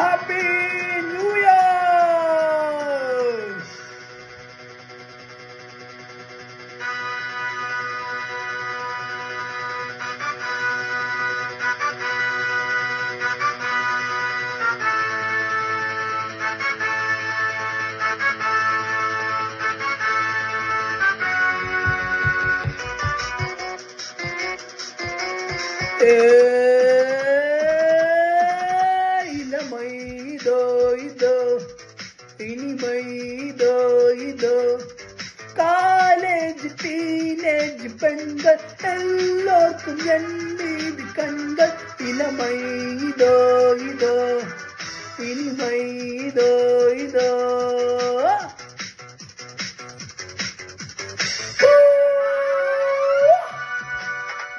Happy new year. இளமை இதோ இதோ, இனிமை இதோ இதோ, காலேஜ் டீனேஜ் பெண்கள் எல்லோருக்கும் என் மீது கண்கள். இளமை இதோ இதோ, இனிமை இதோ இதோ.